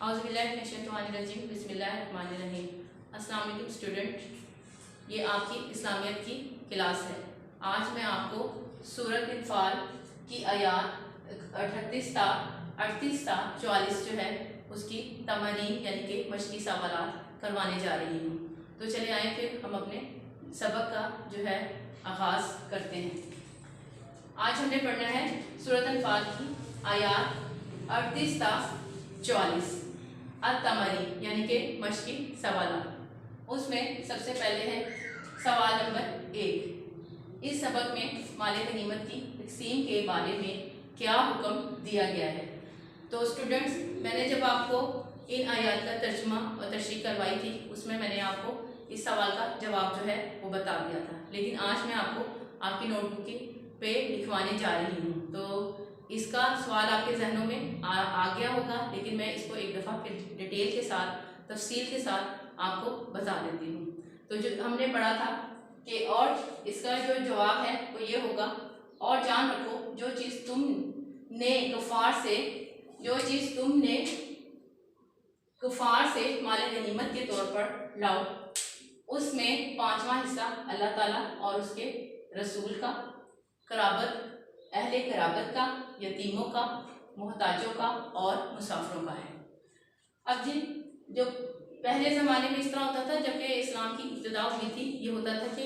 औज़ुबिल्लाहिमिनश्शैतानिर्रजीम बिस्मिल्लाहिर्रहमानिर्रहीम। अस्सलाम वालेकुम स्टूडेंट, ये आपकी इस्लामियत की क्लास है। आज मैं आपको सूरत अनफाल की आयात 38 ता 38 ता 44 जो है उसकी तमरीन यानी कि मशक़ी सवालात करवाने जा रही हूँ। तो चले आए फिर हम अपने सबक का जो है आगाज़ करते हैं। आज हमने पढ़ना है सूरत अनफाल की आयात 38 ता 44 अत-तमरीन यानी कि मशक़ी सवालात। उसमें सबसे पहले है सवाल नंबर 1। इस सबक में माले गनीमत की तक़सीम के बारे में क्या हुक्म दिया गया है। तो स्टूडेंट्स, मैंने जब आपको इन आयात का तर्जुमा और तशरीह करवाई थी उसमें मैंने आपको इस सवाल का जवाब जो है वो बता दिया था, लेकिन आज मैं आपको आपकी नोटबुक पे लिखवाने जा रही हूँ। तो इसका सवाल आपके जहनों में आ गया होगा, लेकिन मैं इसको एक दफ़ा फिर डिटेल के साथ तफसील के साथ आपको बता देती हूँ। तो जो हमने पढ़ा था कि और इसका जो जवाब है वो ये होगा, और जान रखो जो चीज़ तुमने कुफार से माले गनीमत के तौर पर लाओ, उसमें 5वां हिस्सा अल्लाह ताला और उसके रसूल का, कराबत अहले कराबत का, यतीमों का, मोहताजों का और मुसाफिरों का है। अब जी, जो पहले ज़माने में इस तरह होता था, जबकि इस्लाम की इब्तिदा हुई थी, ये होता था कि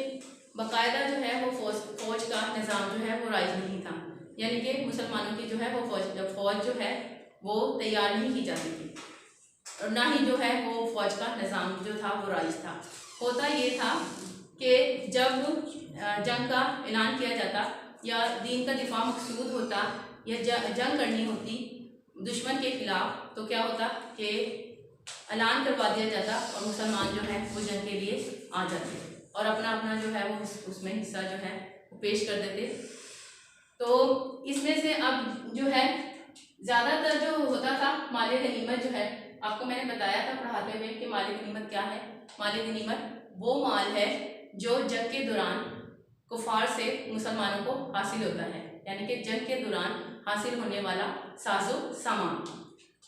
बाकायदा जो है वो फ़ौज का निज़ाम जो है वो राइज नहीं था, यानी कि मुसलमानों की जो है वो फ़ौज जो है वो तैयार नहीं की जाती थी, और ना ही जो है वो फ़ौज का निज़ाम जो था वो राइज था। होता ये था कि जब जंग का ऐलान किया जाता या दीन का दिफा मकसूद होता या जंग करनी होती दुश्मन के ख़िलाफ़, तो क्या होता कि ऐलान करवा दिया जाता और मुसलमान जो है वो जंग के लिए आ जाते और अपना अपना जो है वो उसमें हिस्सा जो है वो पेश कर देते। तो इसमें से अब जो है ज़्यादातर जो होता था माले गनीमत जो है, आपको मैंने बताया था पढ़ाते हुए कि माले गनीमत क्या है। माले गनीमत वो माल है जो जंग के दौरान कुफार से मुसलमानों को हासिल होता है, यानी कि जंग के दौरान हासिल होने वाला साजो सामान।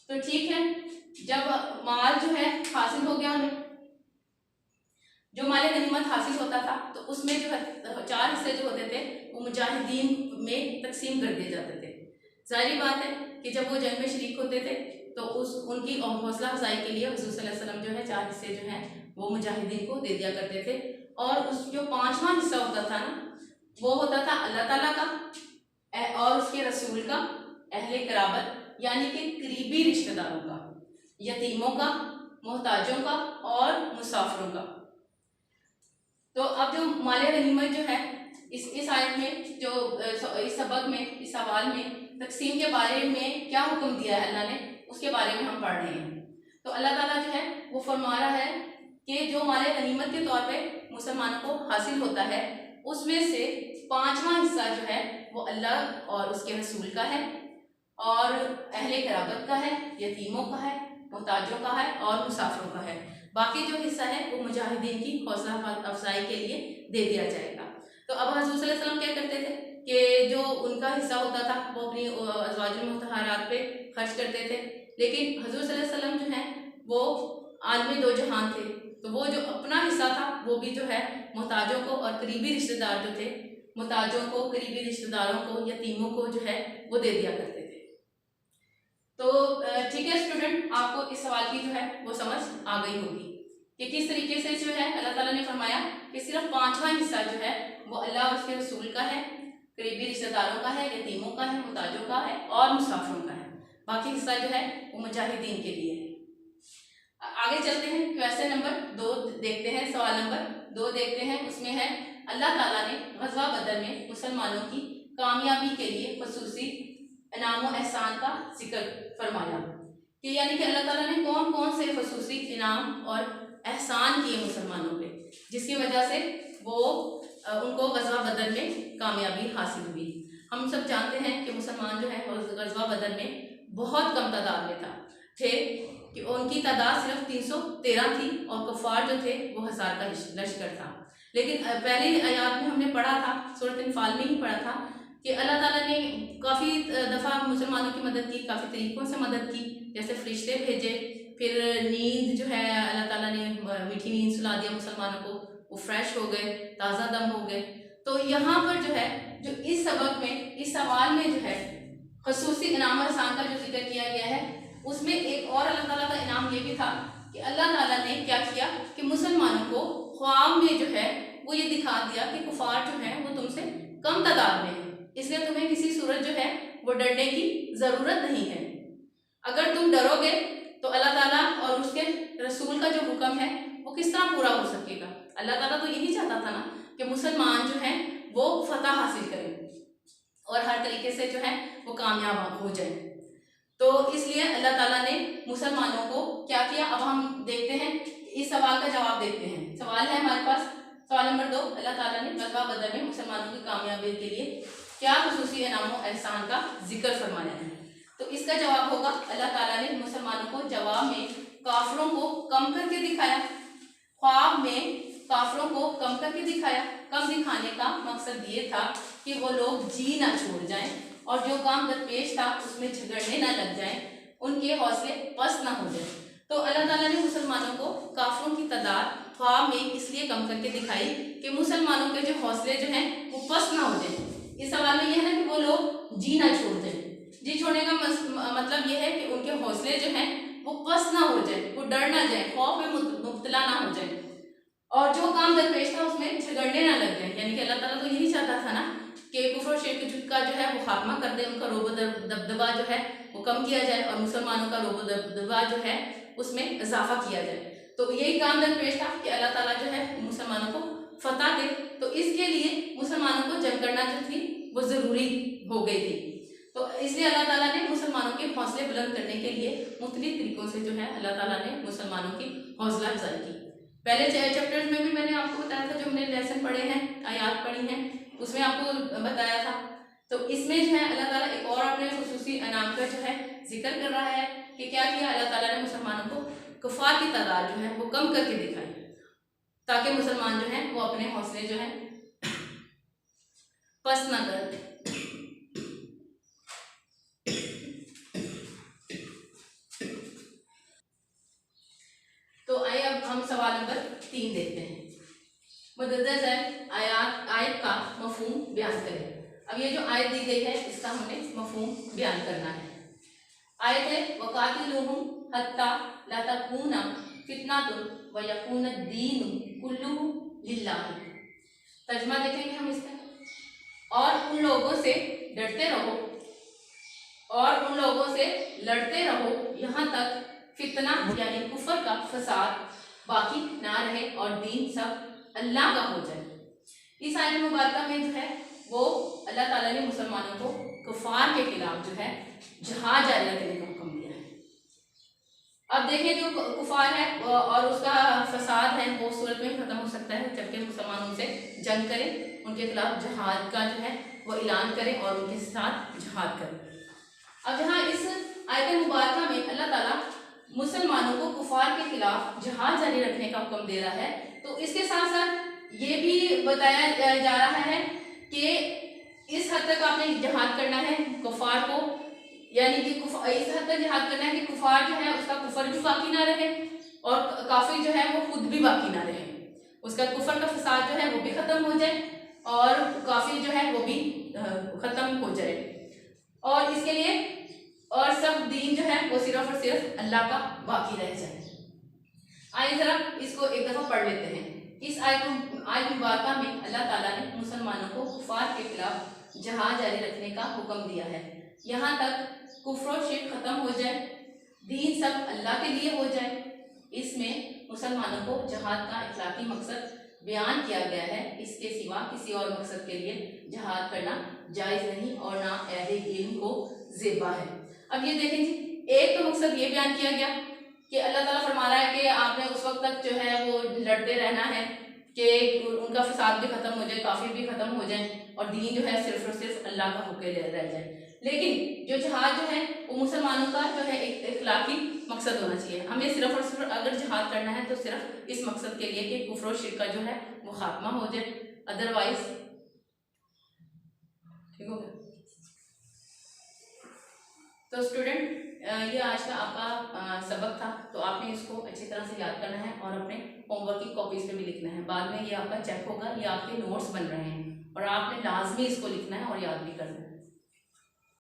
तो ठीक है, जब माल जो है हासिल हो गया हमें, जो माले गनीमत हासिल होता था, तो उसमें जो है 4 हिस्से जो होते थे वो मुजाहिदीन में तकसीम कर दिए जाते थे। जाहिर बात है कि जब वो जंग में शरीक होते थे तो उनकी हौसला अफजाई के लिए हुज़ूर सल्लल्लाहु अलैहि वसल्लम जो है 4 हिस्से जो हैं वो मुजाहिदीन को दे दिया करते थे। और उस जो 5वां हिस्सा होता था ना, वो होता था अल्लाह ताला का और उसके रसूल का, अहले कराबत यानी कि करीबी रिश्तेदारों का, यतीमों का, मोहताजों का और मुसाफिरों का। तो अब जो माले गनीमत जो है इस आयत में जो इस सबक में इस सवाल में तकसीम के बारे में क्या हुक्म दिया है अल्लाह ने, उसके बारे में हम पढ़ रहे हैं। तो अल्लाह ताला जो है वो फरमा रहा है कि जो माले गनीमत के तौर पे मुसलमानों को हासिल होता है उसमें से 5वां हिस्सा जो है वो अल्लाह और उसके रसूल का है और अहले कराबत का है, यतीमों का है, मोहताजों का है और मुसाफिरों का है। बाकी जो हिस्सा है वो मुजाहिदीन की हौसला अफजाई के लिए दे दिया जाएगा। तो अब हुज़ूर सल्लल्लाहु अलैहि वसल्लम क्या करते थे कि जो उनका हिस्सा होता था वो अपनी अज़वाजुल मुतहहारात पे खर्च करते थे, लेकिन हुज़ूर सल्लल्लाहु अलैहि वसल्लम जो हैं वो आलमी दो जहान थे, तो वो जो अपना हिस्सा था वो भी जो है मोहताजों को और करीबी रिश्तेदार जो थे, मोहताजों को, करीबी रिश्तेदारों को, यतीमों को जो है वो दे दिया करते थे। तो ठीक है स्टूडेंट, आपको इस सवाल की जो है वो समझ आ गई होगी कि किस तरीके से जो है अल्लाह ताला ने फरमाया कि सिर्फ 5वां हिस्सा जो है वो अल्लाह और उसके रसूल का है, करीबी रिश्तेदारों का है, यतीमों का है, मुहताजों का है और मुसाफिरों का है। बाकी हिस्सा जो है वो मुजाहिदीन के लिए है। आगे चलते हैं, क्वेश्चन नंबर 2 देखते हैं, सवाल नंबर 2 देखते हैं। उसमें है अल्लाह ताला ने ग़ज़वा बदर में मुसलमानों की कामयाबी के लिए ख़ुसूसी इनाम व एहसान का जिक्र फरमाया कि यानी कि अल्लाह ताला ने कौन कौन से ख़ुसूसी इनाम और एहसान किए मुसलमानों पे, जिसकी वजह से वो उनको ग़ज़वा बदर में कामयाबी हासिल हुई। हम सब जानते हैं कि मुसलमान जो है ग़ज़वा बदर में बहुत कम तादाद में थे कि उनकी तादाद सिर्फ 313 थी और कुफ़ार जो थे वो 1000 का लश्कर था। लेकिन पहले आयात में हमने पढ़ा था, सूरत अनफाल में ही पढ़ा था कि अल्लाह ताला ने काफ़ी दफ़ा मुसलमानों की मदद की, काफ़ी तरीक़ों से मदद की, जैसे फ़रिश्ते भेजे, फिर नींद जो है अल्लाह ताला ने मीठी नींद सुला दिया मुसलमानों को, वो फ्रेश हो गए, ताज़ा दम हो गए। तो यहाँ पर जो है, जो इस सबक में, इस सवाल में जो है खसूसी इनाम एहसान का जो जिक्र किया गया है, उसमें एक और अल्लाह ताला का इनाम ये भी था कि अल्लाह ताला ने क्या किया कि मुसलमानों को ख्वाब में जो है वो ये दिखा दिया कि कुफार जो है वो तुमसे कम तादाद में है, इसलिए तुम्हें किसी सूरत जो है वो डरने की ज़रूरत नहीं है। अगर तुम डरोगे तो अल्लाह ताला और उसके रसूल का जो हुक्म है वो किस तरह पूरा हो सकेगा। अल्लाह ताला तो यही चाहता था ना कि मुसलमान जो हैं वो फतह हासिल करें और हर तरीके से जो है वो कामयाब हो जाए। तो इसलिए अल्लाह ताला ने मुसलमानों को क्या किया, अब हम देखते हैं, इस सवाल का जवाब देखते हैं। सवाल है हमारे पास, सवाल नंबर 2, अल्लाह ताला ने गज़वा बदर में मुसलमानों की कामयाबी के लिए क्या खुसूसी इनाम और एहसान का जिक्र फरमाया है। तो इसका जवाब होगा, अल्लाह ताला ने मुसलमानों को जवाब में काफिरों को कम करके दिखाया। ख्वाब में काफिरों को कम करके दिखाया। कम दिखाने का मकसद ये था कि वो लोग जी ना छोड़ जाएं और जो काम दरपेश था उसमें झगड़ने ना लग जाएं, उनके हौसले पस्त ना हो जाएं। तो अल्लाह ताला ने मुसलमानों को काफिरों की तादाद ख्वाब में इसलिए कम करके दिखाई कि मुसलमानों के जो हौसले जो हैं वो पस्त ना हो जाए। इस सवाल में यह है ना कि वो लोग जी ना छोड़ जाए। जी छोड़ने का मतलब यह है कि उनके हौसले जो हैं वो पस्त ना हो जाए, वो डर ना जाए, खौफ में मुब्तला ना हो जाए और जो काम दरपेश था उसमें झगड़ने ना लग जाए। यानी कि अल्लाह ताला तो यही चाहता था ना कि कुफ्र और शिर्क का जो है वो खात्मा कर दे, उनका रोब दबदबा जो है वो कम किया जाए और मुसलमानों का रोब दबदबा जो है उसमें इजाफा किया जाए। तो यही काम दरपेश था कि अल्लाह ताला जो है मुसलमानों को फतह दे। तो इसके लिए मुसलमानों को जंग करना जो थी वो ज़रूरी हो गई थी। तो इसलिए अल्लाह ताला ने मुसलमानों के हौसले बुलंद करने के लिए मुख्तलिफ तरीकों से जो है अल्लाह ताला ने मुसलमानों की हौसला अफजाई की। पहले चैप्टर्स में भी मैंने आपको बताया था, जो हमने लेसन पढ़े हैं, आयात पढ़ी हैं, उसमें आपको बताया था। तो इसमें जो है अल्लाह ताला एक और अपने खुसूसी इनाम का जो है जिक्र कर रहा है कि क्या किया अल्लाह ताला ने मुसलमानों को कुफार की तादाद जो है वो कम करके दिखाई, ताकि मुसलमान जो है वो अपने हौसले जो है पस्त ना करें। तो आइए अब हम सवाल नंबर 3 देखते हैं। मुद्दत है आयत का मफहूम बयान करें। अब ये जो आयत दी गई है इसका हमने मफहूम बयान करना है। आयत है वकातिलुहुम हत्ता ला तकूना फितनातुन व यकून दीन कुल्लुहु लिल्लाह। तर्जुमा देखेंगे हम इसका। और उन लोगों से डरते रहो और उन लोगों से लड़ते रहो यहाँ तक फितना यानी कुफर का फसाद बाकी ना रहे और दीन सब अल्लाह का हो जाए। इस आयत मुबारका में जो है वो अल्लाह ताला ने मुसलमानों को कुफार के खिलाफ जो है जहाद जारी रखने का हुक्म दिया है। अब देखें जो कुफार है और उसका फसाद है वो सूरत में खत्म हो सकता है जबकि मुसलमान उनसे जंग करें, उनके खिलाफ जहाद का जो है वो ऐलान करें और उनके साथ जहाद करें। अब जहाँ इस आयत मुबारका में अल्लाह ताला मुसलमानों को कुफार के खिलाफ जहाद जारी रखने का हुक्म दे रहा है, तो इसके साथ साथ ये भी बताया जा रहा है कि इस हद तक आपने जहाद करना है कुफार को, यानी कि इस हद तक जहाद करना है कि कुफार जो है उसका कुफर भी बाकी ना रहे और काफिर जो है वो खुद भी बाकी ना रहे, उसका कुफर का फसाद जो है वो भी खत्म हो जाए और काफिर जो है वो भी खत्म हो जाए और इसके लिए और सब दीन जो है वो सिर्फ और सिर्फ अल्लाह का बाकी रह जाए। आइए जरा इसको एक दफा पढ़ लेते हैं। इस आयत मुबारका में अल्लाह ताला ने मुसलमानों को कुफार के खिलाफ जहाद जारी रखने का हुक्म दिया है, यहाँ तक कुफ्र और शिर्क खत्म हो जाए, दीन सब अल्लाह के लिए हो जाए। इसमें मुसलमानों को जहाद का इखलाकी मकसद बयान किया गया है, इसके सिवा किसी और मकसद के लिए जहाद करना जायज़ नहीं और ना अहले इल्म को ज़ेबा है। अब ये देखें जी, एक तो मकसद ये बयान किया गया कि अल्लाह ताला फरमा रहा है कि आपने उस वक्त तक जो है वो लड़ते रहना है कि उनका फसाद भी खत्म हो जाए, काफिर भी खत्म हो जाए और दीन जो है सिर्फ और सिर्फ अल्लाह का हुक्म रह जाए। लेकिन जो जहाद जो है वो मुसलमानों का जो है एक इखलाकी मकसद होना चाहिए। हमें सिर्फ और सिर्फ अगर जहाद करना है तो सिर्फ इस मकसद के लिए कि कुफ्र और शिर्क का जो है वो खात्मा हो जाए, अदरवाइज ठीक हो गया। तो स्टूडेंट ये आज का आपका सबक था, तो आपने इसको अच्छी तरह से याद करना है और अपने होमवर्क की कॉपीज पे भी लिखना है। बाद में ये आपका चेक होगा, ये आपके नोट्स बन रहे हैं और आपने लाजमी इसको लिखना है और याद भी करना है।